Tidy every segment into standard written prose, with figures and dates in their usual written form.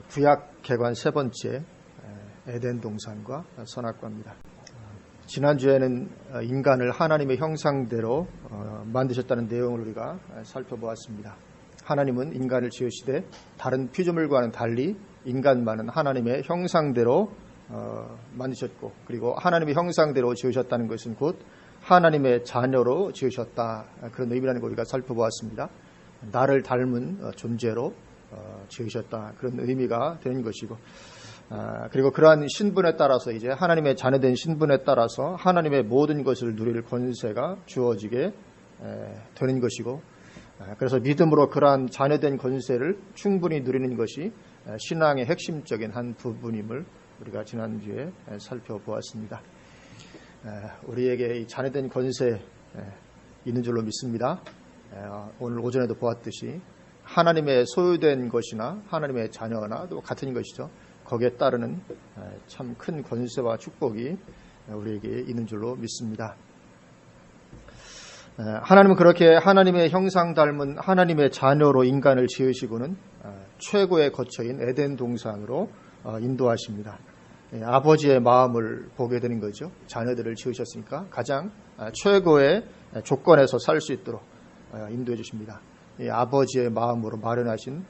구약 개관 세 번째 에덴 동산과 선악과입니다. 지난주에는 인간을 하나님의 형상대로 만드셨다는 내용을 우리가 살펴보았습니다. 하나님은 인간을 지으시되 다른 피조물과는 달리 인간만은 하나님의 형상대로 만드셨고, 그리고 하나님의 형상대로 지으셨다는 것은 곧 하나님의 자녀로 지으셨다, 그런 의미라는 걸 우리가 살펴보았습니다. 나를 닮은 존재로 지으셨다, 그런 의미가 되는 것이고, 그리고 그러한 신분에 따라서 이제 하나님의 자녀된 신분에 따라서 하나님의 모든 것을 누릴 권세가 주어지게 되는 것이고, 그래서 믿음으로 그러한 자녀된 권세를 충분히 누리는 것이 신앙의 핵심적인 한 부분임을 우리가 지난주에 살펴보았습니다. 우리에게 이 자녀된 권세 있는 줄로 믿습니다. 오늘 오전에도 보았듯이 하나님의 소유된 것이나 하나님의 자녀나 또 같은 것이죠. 거기에 따르는 참 큰 권세와 축복이 우리에게 있는 줄로 믿습니다. 하나님은 그렇게 하나님의 형상 닮은 하나님의 자녀로 인간을 지으시고는 최고의 거처인 에덴 동산으로 인도하십니다. 아버지의 마음을 보게 되는 거죠. 자녀들을 지으셨으니까 가장 최고의 조건에서 살 수 있도록 인도해 주십니다. 아버지의 마음으로 마련하신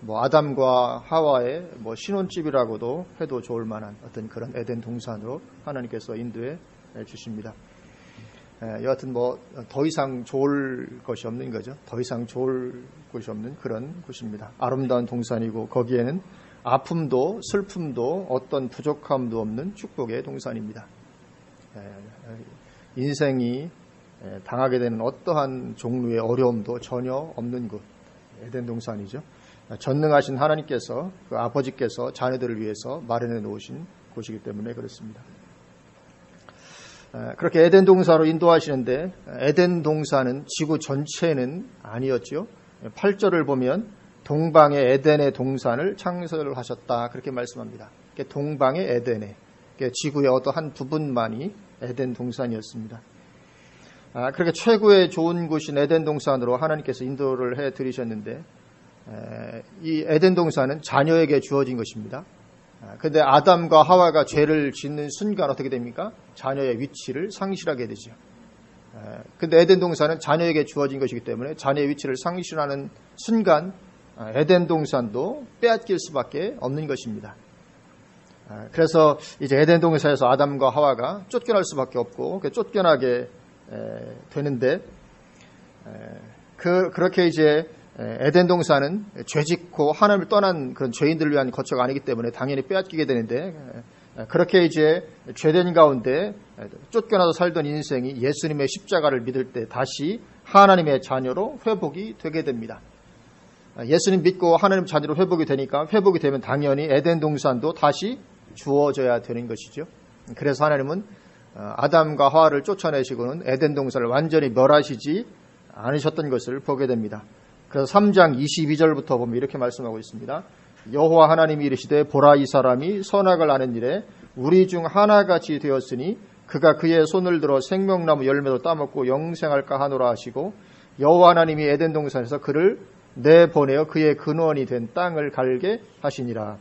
아담과 하와의 신혼집이라고도 해도 좋을 만한 어떤 그런 에덴 동산으로 하나님께서 인도해 주십니다. 여하튼 더 이상 좋을 것이 없는 거죠. 더 이상 좋을 곳이 없는 그런 곳입니다. 아름다운 동산이고 거기에는 아픔도 슬픔도 어떤 부족함도 없는 축복의 동산입니다. 인생이 당하게 되는 어떠한 종류의 어려움도 전혀 없는 곳, 에덴 동산이죠. 전능하신 하나님께서, 그 아버지께서 자녀들을 위해서 마련해 놓으신 곳이기 때문에 그렇습니다. 그렇게 에덴 동산으로 인도하시는데 에덴 동산은 지구 전체는 아니었죠. 8절을 보면 동방의 에덴의 동산을 창설하셨다, 그렇게 말씀합니다. 동방의 에덴에, 지구의 어떠한 부분만이 에덴 동산이었습니다. 그렇게 최고의 좋은 곳인 에덴 동산으로 하나님께서 인도를 해드리셨는데 이 에덴 동산은 자녀에게 주어진 것입니다. 그런데 아담과 하와가 죄를 짓는 순간 어떻게 됩니까? 자녀의 위치를 상실하게 되죠. 그런데 에덴 동산은 자녀에게 주어진 것이기 때문에 자녀의 위치를 상실하는 순간 에덴 동산도 빼앗길 수밖에 없는 것입니다. 그래서 이제 에덴 동산에서 아담과 하와가 쫓겨날 수밖에 없고 쫓겨나게 되는데, 그렇게 이제 에덴 동산은 죄짓고 하나님을 떠난 그런 죄인들을 위한 거처가 아니기 때문에 당연히 빼앗기게 되는데, 그렇게 이제 죄된 가운데 쫓겨나서 살던 인생이 예수님의 십자가를 믿을 때 다시 하나님의 자녀로 회복이 되게 됩니다. 예수님 믿고 하나님 자녀로 회복이 되니까, 회복이 되면 당연히 에덴 동산도 다시 주어져야 되는 것이죠. 그래서 하나님은 아담과 하와를 쫓아내시고는 에덴 동산을 완전히 멸하시지 않으셨던 것을 보게 됩니다. 그래서 3장 22절부터 보면 이렇게 말씀하고 있습니다. 여호와 하나님이 이르시되 보라, 이 사람이 선악을 아는 일에 우리 중 하나같이 되었으니 그가 그의 손을 들어 생명나무 열매도 따먹고 영생할까 하노라 하시고, 여호와 하나님이 에덴 동산에서 그를 내보내어 그의 근원이 된 땅을 갈게 하시니라.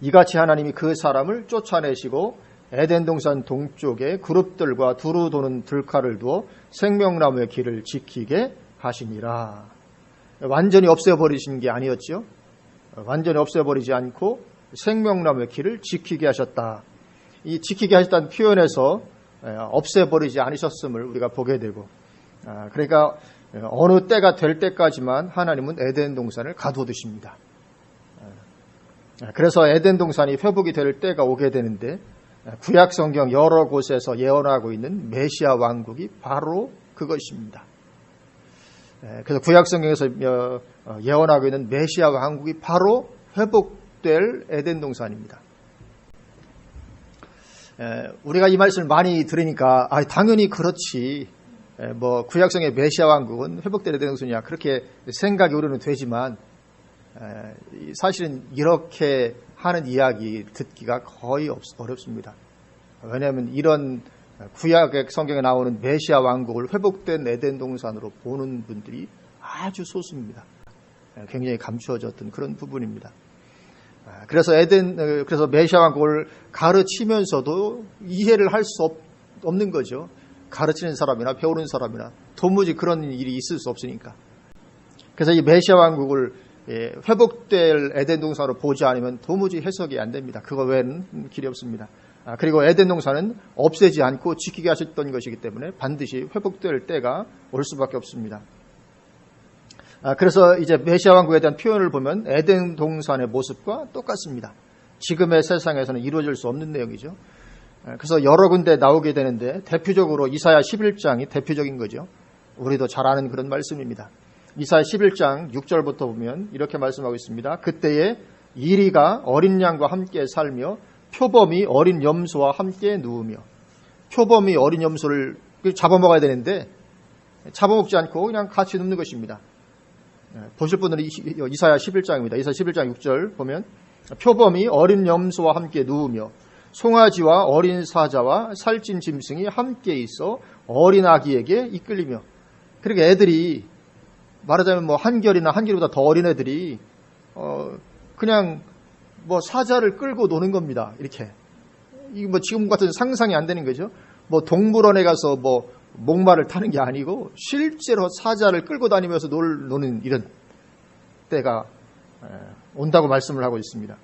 이같이 하나님이 그 사람을 쫓아내시고 에덴 동산 동쪽에 그룹들과 두루 도는 들칼을 두어 생명나무의 길을 지키게 하시니라. 완전히 없애버리신 게 아니었죠. 완전히 없애버리지 않고 생명나무의 길을 지키게 하셨다. 이 지키게 하셨다는 표현에서 없애버리지 않으셨음을 우리가 보게 되고, 그러니까 어느 때가 될 때까지만 하나님은 에덴 동산을 가둬두십니다. 그래서 에덴 동산이 회복이 될 때가 오게 되는데, 구약 성경 여러 곳에서 예언하고 있는 메시아 왕국이 바로 그것입니다. 그래서 구약 성경에서 예언하고 있는 메시아 왕국이 바로 회복될 에덴 동산입니다. 우리가 이 말씀을 많이 들으니까 당연히 그렇지, 구약 성경의 메시아 왕국은 회복될 에덴 동산이야, 그렇게 생각이 우리는 되지만 사실은 이렇게 하는 이야기 듣기가 거의 어렵습니다. 왜냐하면 이런 구약의 성경에 나오는 메시아 왕국을 회복된 에덴 동산으로 보는 분들이 아주 소수입니다. 굉장히 감추어졌던 그런 부분입니다. 그래서 그래서 메시아 왕국을 가르치면서도 이해를 할 수 없는 거죠. 가르치는 사람이나 배우는 사람이나 도무지 그런 일이 있을 수 없으니까. 그래서 이 메시아 왕국을 회복될 에덴 동산으로 보지 않으면 도무지 해석이 안 됩니다. 그거 외에는 길이 없습니다. 그리고 에덴 동산은 없애지 않고 지키게 하셨던 것이기 때문에 반드시 회복될 때가 올 수밖에 없습니다. 그래서 이제 메시아 왕국에 대한 표현을 보면 에덴 동산의 모습과 똑같습니다. 지금의 세상에서는 이루어질 수 없는 내용이죠. 그래서 여러 군데 나오게 되는데 대표적으로 이사야 11장이 대표적인 거죠. 우리도 잘 아는 그런 말씀입니다. 이사야 11장 6절부터 보면 이렇게 말씀하고 있습니다. 그때에 이리가 어린 양과 함께 살며 표범이 어린 염소와 함께 누우며. 표범이 어린 염소를 잡아먹어야 되는데 잡아먹지 않고 그냥 같이 눕는 것입니다. 보실 분들은 이사야 11장입니다. 이사야 11장 6절 보면 표범이 어린 염소와 함께 누우며 송아지와 어린 사자와 살찐 짐승이 함께 있어 어린 아기에게 이끌리며. 그러니까 애들이 말하자면 뭐 한결이나 한결보다 더 어린 애들이 그냥 뭐 사자를 끌고 노는 겁니다. 이렇게. 이게 뭐 지금 같은 상상이 안 되는 거죠. 뭐 동물원에 가서 뭐 목마를 타는 게 아니고 실제로 사자를 끌고 다니면서 노는 이런 때가 온다고 말씀을 하고 있습니다.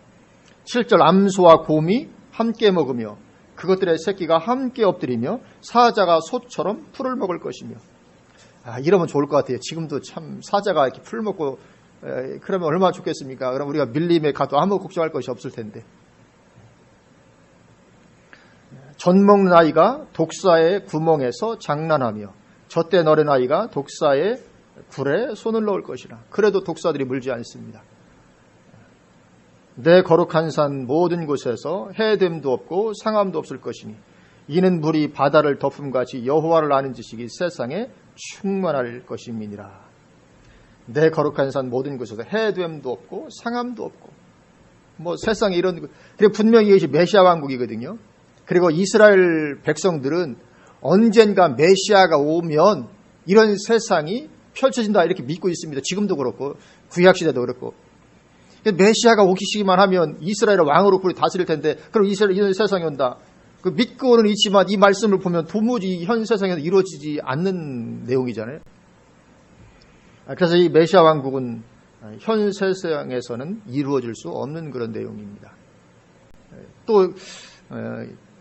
7절 암소와 곰이 함께 먹으며 그것들의 새끼가 함께 엎드리며 사자가 소처럼 풀을 먹을 것이며. 이러면 좋을 것 같아요. 지금도 참 사자가 이렇게 풀 먹고 그러면 얼마나 좋겠습니까? 그럼 우리가 밀림에 가도 아무 걱정할 것이 없을 텐데. 젖 먹는 아이가 독사의 구멍에서 장난하며 젖대 어린 아이가 독사의 굴에 손을 넣을 것이라. 그래도 독사들이 물지 않습니다. 내 거룩한 산 모든 곳에서 해됨도 없고 상함도 없을 것이니 이는 물이 바다를 덮음같이 여호와를 아는 지식이 세상에 충만할 것임이니라. 내 거룩한 산 모든 곳에서 해됨도 없고 상함도 없고. 뭐 세상에 이런. 그리고 분명히 이것이 메시아 왕국이거든요. 그리고 이스라엘 백성들은 언젠가 메시아가 오면 이런 세상이 펼쳐진다 이렇게 믿고 있습니다. 지금도 그렇고 구약시대도 그렇고. 메시아가 오시기만 하면 이스라엘의 왕으로 우리 다스릴 텐데 그럼 이런 세상이 온다. 그 믿고는 있지만 이 말씀을 보면 도무지 현 세상에서 이루어지지 않는 내용이잖아요. 그래서 이 메시아 왕국은 현 세상에서는 이루어질 수 없는 그런 내용입니다. 또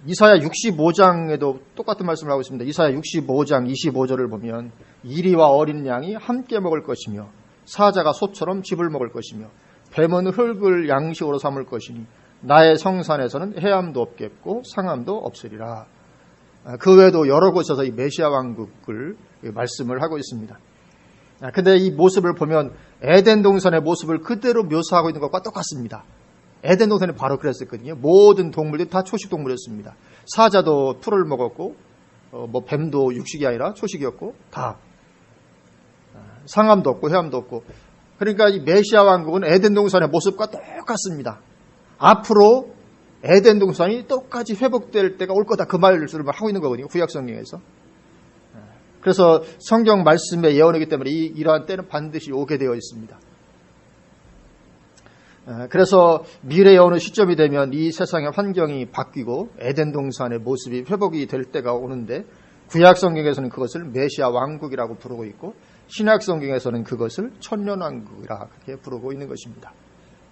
이사야 65장에도 똑같은 말씀을 하고 있습니다. 이사야 65장 25절을 보면 이리와 어린 양이 함께 먹을 것이며 사자가 소처럼 즙을 먹을 것이며 뱀은 흙을 양식으로 삼을 것이니 나의 성산에서는 해함도 없겠고 상함도 없으리라. 그 외에도 여러 곳에서 이 메시아 왕국을 말씀을 하고 있습니다. 근데 이 모습을 보면 에덴 동산의 모습을 그대로 묘사하고 있는 것과 똑같습니다. 에덴 동산이 바로 그랬었거든요. 모든 동물들이 다 초식 동물이었습니다. 사자도 풀을 먹었고 뭐 뱀도 육식이 아니라 초식이었고 다 상함도 없고 해함도 없고. 그러니까 이 메시아 왕국은 에덴 동산의 모습과 똑같습니다. 앞으로 에덴 동산이 똑같이 회복될 때가 올 거다. 그 말을 하고 있는 거거든요. 구약 성경에서. 그래서 성경 말씀의 예언이기 때문에 이러한 때는 반드시 오게 되어 있습니다. 그래서 미래에 어느 시점이 되면 이 세상의 환경이 바뀌고 에덴 동산의 모습이 회복이 될 때가 오는데 구약 성경에서는 그것을 메시아 왕국이라고 부르고 있고 신약 성경에서는 그것을 천년왕국이라 그렇게 부르고 있는 것입니다.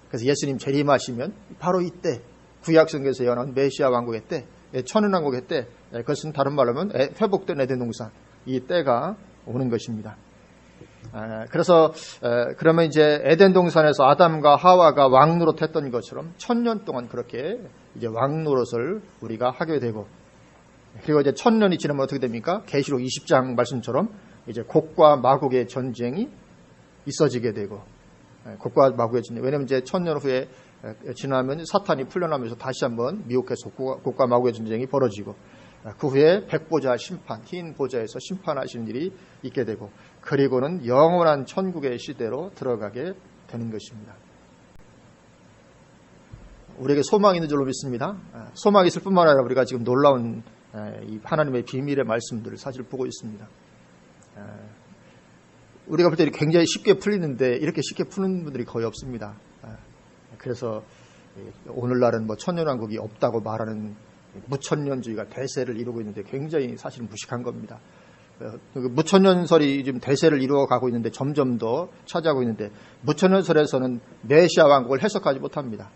그래서 예수님 재림하시면 바로 이때 구약 성경에서 예언한 메시아 왕국의 때, 천년왕국의 때, 그것은 다른 말로 하면 회복된 에덴 동산 이 때가 오는 것입니다. 그래서 그러면 이제 에덴 동산에서 아담과 하와가 왕노릇 했던 것처럼 1000년 동안 그렇게 이제 왕노릇을 우리가 하게 되고, 그리고 이제 1000년이 지나면 어떻게 됩니까? 계시록 20장 말씀처럼 이제 곡과 마곡의 전쟁이 있어지게 되고, 곡과 마곡의 전쟁. 왜냐하면 이제 1000년 후에 지나면 사탄이 풀려나면서 다시 한번 미혹해서 곡과 마곡의 전쟁이 벌어지고, 그 후에 백보자 심판, 흰 보좌에서 심판하시는 일이 있게 되고, 그리고는 영원한 천국의 시대로 들어가게 되는 것입니다. 우리에게 소망이 있는 줄로 믿습니다. 소망이 있을 뿐만 아니라 우리가 지금 놀라운 이 하나님의 비밀의 말씀들을 사실 보고 있습니다. 우리가 볼 때 굉장히 쉽게 풀리는데 이렇게 쉽게 푸는 분들이 거의 없습니다. 그래서 오늘날은 천년왕국이 없다고 말하는 무천년주의가 대세를 이루고 있는데 굉장히 사실은 무식한 겁니다. 무천년설이 지금 대세를 이루어가고 있는데 점점 더 차지하고 있는데 무천년설에서는 메시아 왕국을 해석하지 못합니다.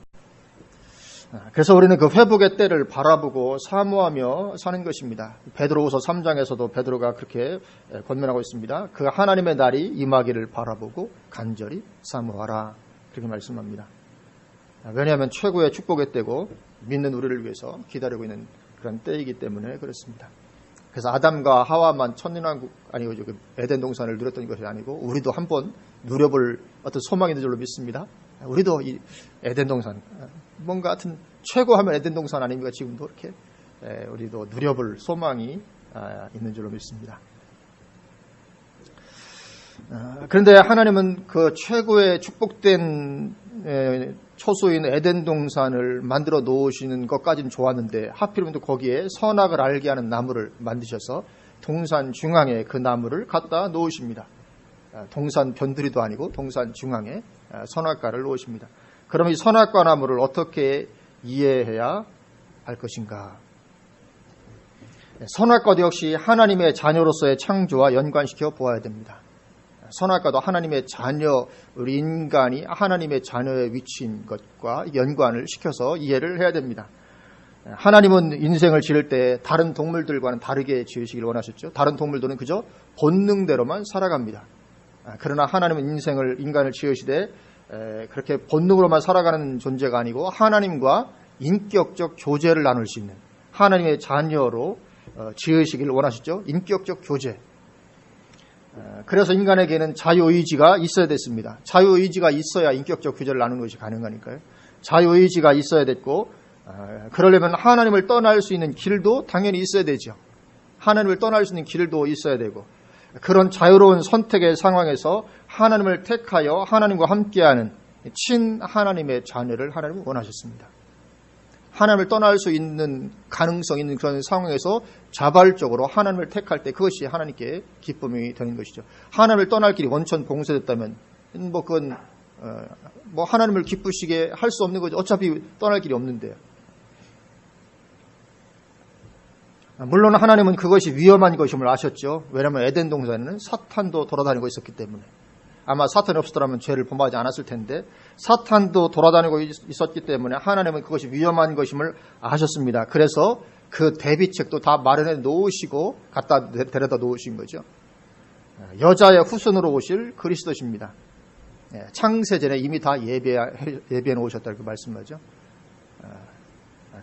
그래서 우리는 그 회복의 때를 바라보고 사모하며 사는 것입니다. 베드로후서 3장에서도 베드로가 그렇게 권면하고 있습니다. 그 하나님의 날이 임하기를 바라보고 간절히 사모하라, 그렇게 말씀합니다. 왜냐하면 최고의 축복의 때고 믿는 우리를 위해서 기다리고 있는 그런 때이기 때문에 그렇습니다. 그래서 아담과 하와만 천년왕국 아니고 에덴 동산을 누렸던 것이 아니고 우리도 한번 누려볼 어떤 소망이 있는 줄로 믿습니다. 우리도 이 에덴 동산 뭔가 하여튼 최고하면 에덴 동산 아닙니까? 지금도 이렇게 우리도 누려볼 소망이 있는 줄로 믿습니다. 그런데 하나님은 그 최고의 축복된 초소인 에덴 동산을 만들어 놓으시는 것까지는 좋았는데 하필이면 또 거기에 선악을 알게 하는 나무를 만드셔서 동산 중앙에 그 나무를 갖다 놓으십니다. 동산 변두리도 아니고 동산 중앙에 선악과를 놓으십니다. 그럼 이 선악과 나무를 어떻게 이해해야 할 것인가? 선악과도 역시 하나님의 자녀로서의 창조와 연관시켜 보아야 됩니다. 선악과도 하나님의 자녀, 우리 인간이 하나님의 자녀의 위치인 것과 연관을 시켜서 이해를 해야 됩니다. 하나님은 인생을 지을 때 다른 동물들과는 다르게 지으시길 원하셨죠. 다른 동물들은 그저 본능대로만 살아갑니다. 그러나 하나님은 인간을 지으시되 그렇게 본능으로만 살아가는 존재가 아니고 하나님과 인격적 교제를 나눌 수 있는 하나님의 자녀로 지으시길 원하셨죠. 인격적 교제. 그래서 인간에게는 자유의지가 있어야 됐습니다. 자유의지가 있어야 인격적 교제를 나누는 것이 가능하니까요. 자유의지가 있어야 됐고 그러려면 하나님을 떠날 수 있는 길도 당연히 있어야 되죠. 하나님을 떠날 수 있는 길도 있어야 되고 그런 자유로운 선택의 상황에서 하나님을 택하여 하나님과 함께하는 친하나님의 자녀를 하나님은 원하셨습니다. 하나님을 떠날 수 있는 가능성 있는 그런 상황에서 자발적으로 하나님을 택할 때 그것이 하나님께 기쁨이 되는 것이죠. 하나님을 떠날 길이 원천 봉쇄됐다면 그건 하나님을 기쁘시게 할 수 없는 거죠. 어차피 떠날 길이 없는데요. 물론 하나님은 그것이 위험한 것임을 아셨죠. 왜냐하면 에덴 동산에는 사탄도 돌아다니고 있었기 때문에. 아마 사탄이 없었더라면 죄를 범하지 않았을 텐데 사탄도 돌아다니고 있었기 때문에 하나님은 그것이 위험한 것임을 아셨습니다. 그래서 그 대비책도 다 마련해 놓으시고 갖다 데려다 놓으신 거죠. 여자의 후손으로 오실 그리스도십니다. 창세전에 이미 다 예비해 놓으셨다고 말씀하죠.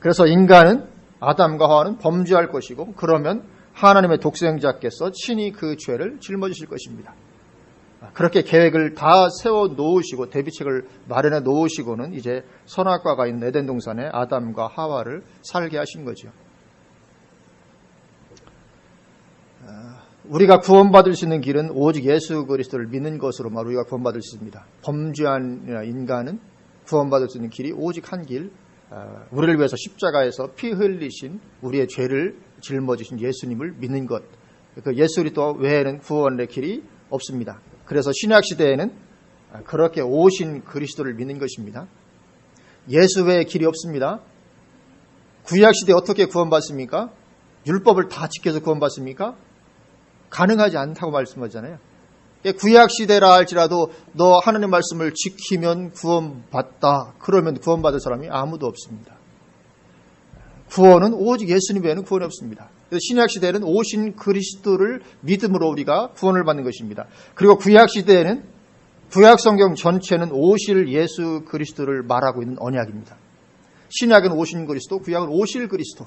그래서 인간은 아담과 하와는 범죄할 것이고 그러면 하나님의 독생자께서 친히 그 죄를 짊어지실 것입니다. 그렇게 계획을 다 세워 놓으시고 대비책을 마련해 놓으시고는 이제 선악과가 있는 에덴 동산에 아담과 하와를 살게 하신 거죠. 우리가 구원받을 수 있는 길은 오직 예수 그리스도를 믿는 것으로만 우리가 구원받을 수 있습니다. 범죄한 인간은 구원받을 수 있는 길이 오직 한 길, 우리를 위해서 십자가에서 피 흘리신 우리의 죄를 짊어지신 예수님을 믿는 것. 그 예수 그리스도 외에는 구원의 길이 없습니다. 그래서 신약 시대에는 그렇게 오신 그리스도를 믿는 것입니다. 예수 외에 길이 없습니다. 구약 시대에 어떻게 구원받습니까? 율법을 다 지켜서 구원받습니까? 가능하지 않다고 말씀하잖아요. 구약 시대라 할지라도 너 하나님 말씀을 지키면 구원받다. 그러면 구원받을 사람이 아무도 없습니다. 구원은 오직 예수님 외에는 구원이 없습니다. 그래서 신약 시대에는 오신 그리스도를 믿음으로 우리가 구원을 받는 것입니다. 그리고 구약 시대에는 구약 성경 전체는 오실 예수 그리스도를 말하고 있는 언약입니다. 신약은 오신 그리스도, 구약은 오실 그리스도.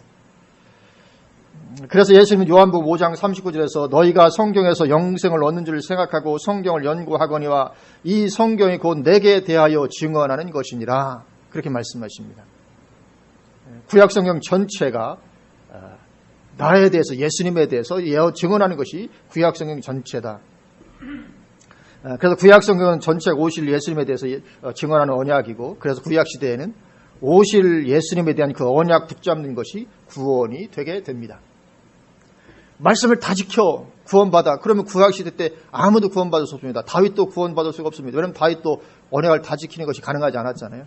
그래서 예수님은 요한복음 5장 39절에서 너희가 성경에서 영생을 얻는 줄 생각하고 성경을 연구하거니와 이 성경이 곧 내게 대하여 증언하는 것이니라. 그렇게 말씀하십니다. 구약 성경 전체가 나에 대해서 예수님에 대해서 증언하는 것이 구약 성경 전체다. 그래서 구약 성경은 전체가 오실 예수님에 대해서 증언하는 언약이고 그래서 구약 시대에는 오실 예수님에 대한 그 언약 붙잡는 것이 구원이 되게 됩니다. 말씀을 다 지켜 구원받아. 그러면 구약 시대 때 아무도 구원받을 수 없습니다. 다윗도 구원받을 수가 없습니다. 왜냐하면 다윗도 언약을 다 지키는 것이 가능하지 않았잖아요.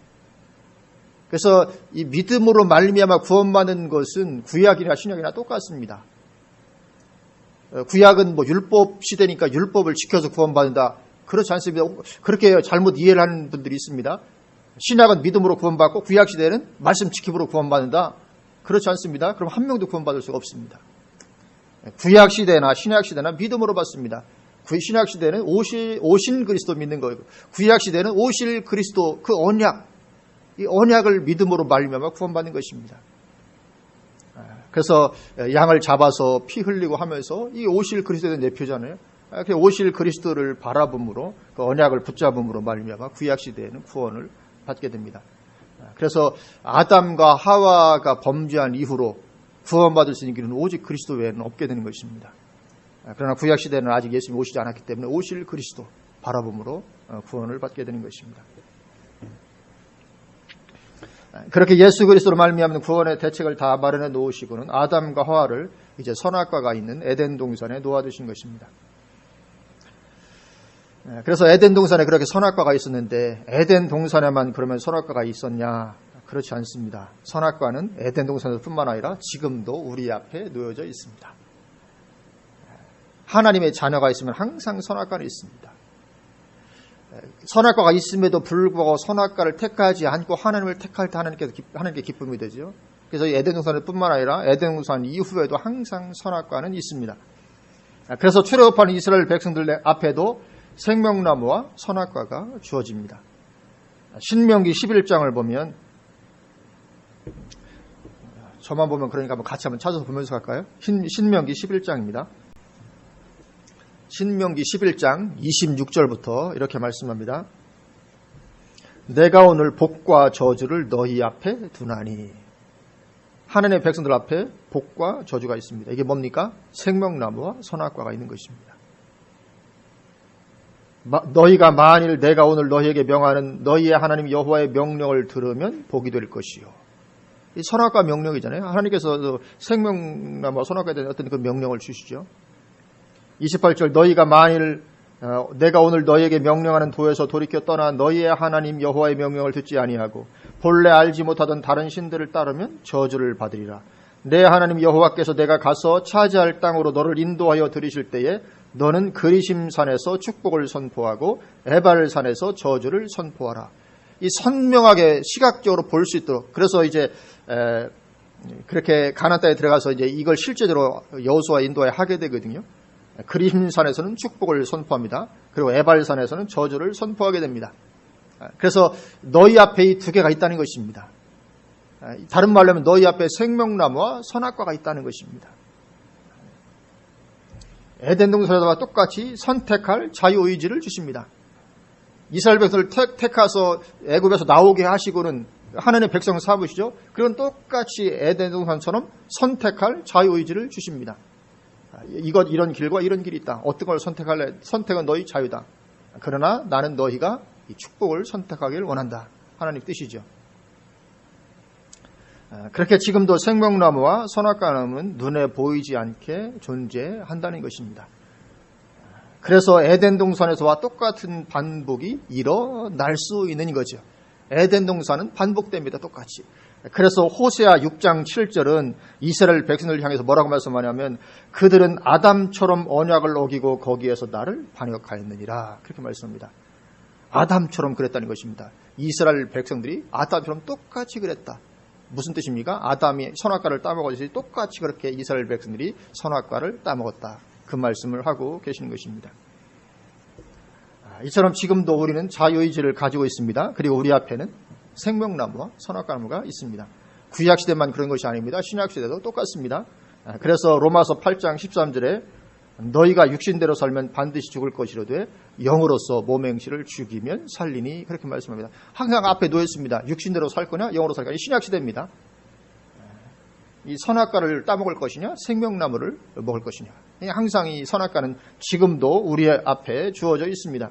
그래서 이 믿음으로 말미암아 구원받는 것은 구약이나 신약이나 똑같습니다. 구약은 뭐 율법 시대니까 율법을 지켜서 구원받는다. 그렇지 않습니다. 그렇게 잘못 이해를 하는 분들이 있습니다. 신약은 믿음으로 구원받고 구약 시대는 말씀 지킴으로 구원받는다. 그렇지 않습니다. 그럼 한 명도 구원받을 수가 없습니다. 구약 시대나 신약 시대나 믿음으로 받습니다. 신약 시대는 오신 그리스도 믿는 거예요. 구약 시대는 오실 그리스도 그 언약, 이 언약을 믿음으로 말미암아 구원받는 것입니다. 그래서 양을 잡아서 피 흘리고 하면서 이 오실 그리스도에 대한 예표잖아요. 오실 그리스도를 바라봄으로 그 언약을 붙잡음으로 말미암아 구약 시대에는 구원을 받게 됩니다. 그래서 아담과 하와가 범죄한 이후로 구원받을 수 있는 길은 오직 그리스도 외에는 없게 되는 것입니다. 그러나 구약 시대는 아직 예수님이 오시지 않았기 때문에 오실 그리스도 바라봄으로 구원을 받게 되는 것입니다. 그렇게 예수 그리스도로 말미암는 구원의 대책을 다 마련해 놓으시고는 아담과 하와를 이제 선악과가 있는 에덴 동산에 놓아두신 것입니다. 그래서 에덴 동산에 그렇게 선악과가 있었는데 에덴 동산에만 그러면 선악과가 있었냐? 그렇지 않습니다. 선악과는 에덴 동산뿐만 아니라 지금도 우리 앞에 놓여져 있습니다. 하나님의 자녀가 있으면 항상 선악과는 있습니다. 선악과가 있음에도 불구하고 선악과를 택하지 않고 하나님을 택할 때 하나님께 기쁨이 되죠. 그래서 에덴 동산뿐만 아니라 에덴 동산 이후에도 항상 선악과는 있습니다. 그래서 출애굽하는 이스라엘 백성들 앞에도 생명나무와 선악과가 주어집니다. 신명기 11장을 보면 저만 보면 그러니까 같이 한번 찾아서 보면서 갈까요? 신명기 11장입니다. 신명기 11장 26절부터 이렇게 말씀합니다. 내가 오늘 복과 저주를 너희 앞에 두나니. 하나님의 백성들 앞에 복과 저주가 있습니다. 이게 뭡니까? 생명나무와 선악과가 있는 것입니다. 너희가 만일 내가 오늘 너희에게 명하는 너희의 하나님 여호와의 명령을 들으면 복이 될 것이요. 이 선악과 명령이잖아요. 하나님께서 생명나무와 선악과에 대한 어떤 그 명령을 주시죠. 28절 너희가 만일 내가 오늘 너희에게 명령하는 도에서 돌이켜 떠나 너희의 하나님 여호와의 명령을 듣지 아니하고 본래 알지 못하던 다른 신들을 따르면 저주를 받으리라. 내 하나님 여호와께서 내가 가서 차지할 땅으로 너를 인도하여 들이실 때에 너는 그리심산에서 축복을 선포하고 에발산에서 저주를 선포하라. 이 선명하게 시각적으로 볼 수 있도록. 그래서 이제 그렇게 가나안 땅에 들어가서 이제 이걸 실제적으로 여호수아 인도하여 하게 되거든요. 그리심산에서는 축복을 선포합니다. 그리고 에발산에서는 저주를 선포하게 됩니다. 그래서 너희 앞에 이 두 개가 있다는 것입니다. 다른 말로 하면 너희 앞에 생명나무와 선악과가 있다는 것입니다. 에덴 동산에서와 똑같이 선택할 자유의지를 주십니다. 이스라엘 백성을 택해서 애굽에서 나오게 하시고는 하나님의 백성을 삼으시죠. 그건 똑같이 에덴 동산처럼 선택할 자유의지를 주십니다. 이런 길과 이런 길이 있다. 어떤 걸 선택할래? 선택은 너희 자유다. 그러나 나는 너희가 이 축복을 선택하길 원한다. 하나님 뜻이죠. 그렇게 지금도 생명나무와 선악과나무는 눈에 보이지 않게 존재한다는 것입니다. 그래서 에덴 동산에서와 똑같은 반복이 일어날 수 있는 거죠. 에덴 동산은 반복됩니다. 똑같이. 그래서 호세아 6장 7절은 이스라엘 백성을 향해서 뭐라고 말씀하냐면 그들은 아담처럼 언약을 어기고 거기에서 나를 반역하였느니라. 그렇게 말씀합니다. 아담처럼 그랬다는 것입니다. 이스라엘 백성들이 아담처럼 똑같이 그랬다. 무슨 뜻입니까? 아담이 선악과를 따먹었듯이 똑같이 그렇게 이스라엘 백성들이 선악과를 따먹었다. 그 말씀을 하고 계시는 것입니다. 이처럼 지금도 우리는 자유의지를 가지고 있습니다. 그리고 우리 앞에는 생명나무와 선악과나무가 있습니다. 구약시대만 그런 것이 아닙니다. 신약시대도 똑같습니다. 그래서 로마서 8장 13절에 너희가 육신대로 살면 반드시 죽을 것이로되 영으로서 몸의 행실을 죽이면 살리니 그렇게 말씀합니다. 항상 앞에 놓였습니다. 육신대로 살 거냐 영으로 살 거냐. 신약시대입니다. 이 선악과를 따먹을 것이냐 생명나무를 먹을 것이냐. 항상 이 선악과는 지금도 우리 앞에 주어져 있습니다.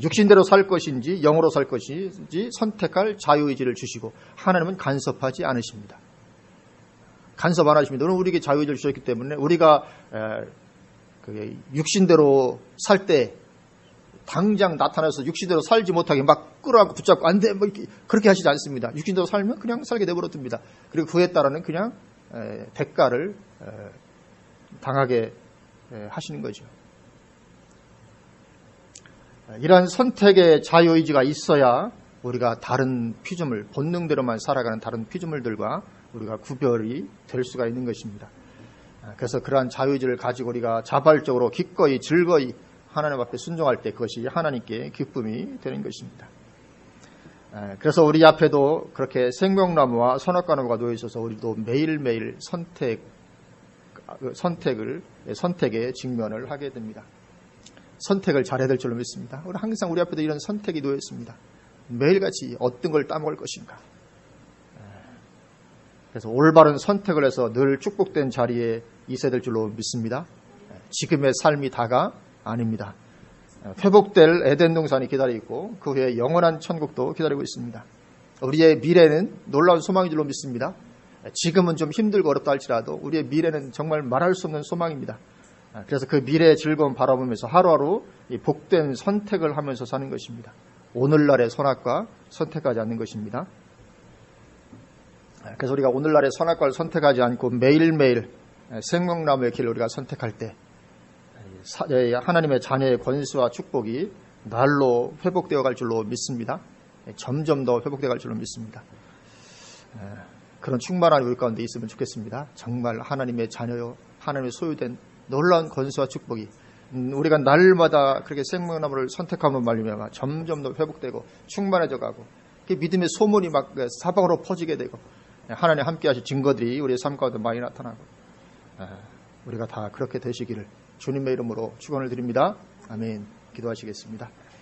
육신대로 살 것인지 영으로 살 것인지 선택할 자유의지를 주시고 하나님은 간섭하지 않으십니다. 간섭 안 하십니다. 오늘 우리에게 자유의지를 주셨기 때문에 우리가 육신대로 살 때 당장 나타나서 육신대로 살지 못하게 막 끌어안고 붙잡고 안 돼, 뭐 이렇게 그렇게 하시지 않습니다. 육신대로 살면 그냥 살게 내버려 둡니다. 그리고 그에 따르는 그냥 대가를 당하게 하시는 거죠. 이러한 선택의 자유의지가 있어야 우리가 다른 피조물, 본능대로만 살아가는 다른 피조물들과 우리가 구별이 될 수가 있는 것입니다. 그래서 그러한 자유의지를 가지고 우리가 자발적으로 기꺼이 즐거이 하나님 앞에 순종할 때 그것이 하나님께 기쁨이 되는 것입니다. 그래서 우리 앞에도 그렇게 생명나무와 선악과나무가 놓여 있어서 우리도 매일매일 선택에 직면을 하게 됩니다. 선택을 잘해야 될 줄로 믿습니다. 우리 항상 우리 앞에도 이런 선택이 놓여 있습니다. 매일같이 어떤 걸 따먹을 것인가. 그래서 올바른 선택을 해서 늘 축복된 자리에 있어야 될 줄로 믿습니다. 지금의 삶이 다가 아닙니다. 회복될 에덴 동산이 기다리고 있고 그 후에 영원한 천국도 기다리고 있습니다. 우리의 미래는 놀라운 소망인 줄로 믿습니다. 지금은 좀 힘들고 어렵다 할지라도 우리의 미래는 정말 말할 수 없는 소망입니다. 그래서 그 미래의 즐거움 바라보면서 하루하루 이 복된 선택을 하면서 사는 것입니다. 오늘날의 선악과 선택하지 않는 것입니다. 그래서 우리가 오늘날의 선악과를 선택하지 않고 매일매일 생명나무의 길을 우리가 선택할 때 하나님의 자녀의 권수와 축복이 날로 회복되어 갈 줄로 믿습니다. 점점 더 회복되어 갈 줄로 믿습니다. 그런 충만한 우리 가운데 있으면 좋겠습니다. 정말 하나님의 자녀요, 하나님의 소유된 놀라운 권수와 축복이 우리가 날마다 그렇게 생명나무를 선택하면 말미암아 점점 더 회복되고 충만해져 가고 믿음의 소문이 막 사방으로 퍼지게 되고 하나님 함께 하실 증거들이 우리의 삶 가운데 많이 나타나고 우리가 다 그렇게 되시기를 주님의 이름으로 축원을 드립니다. 아멘. 기도하시겠습니다.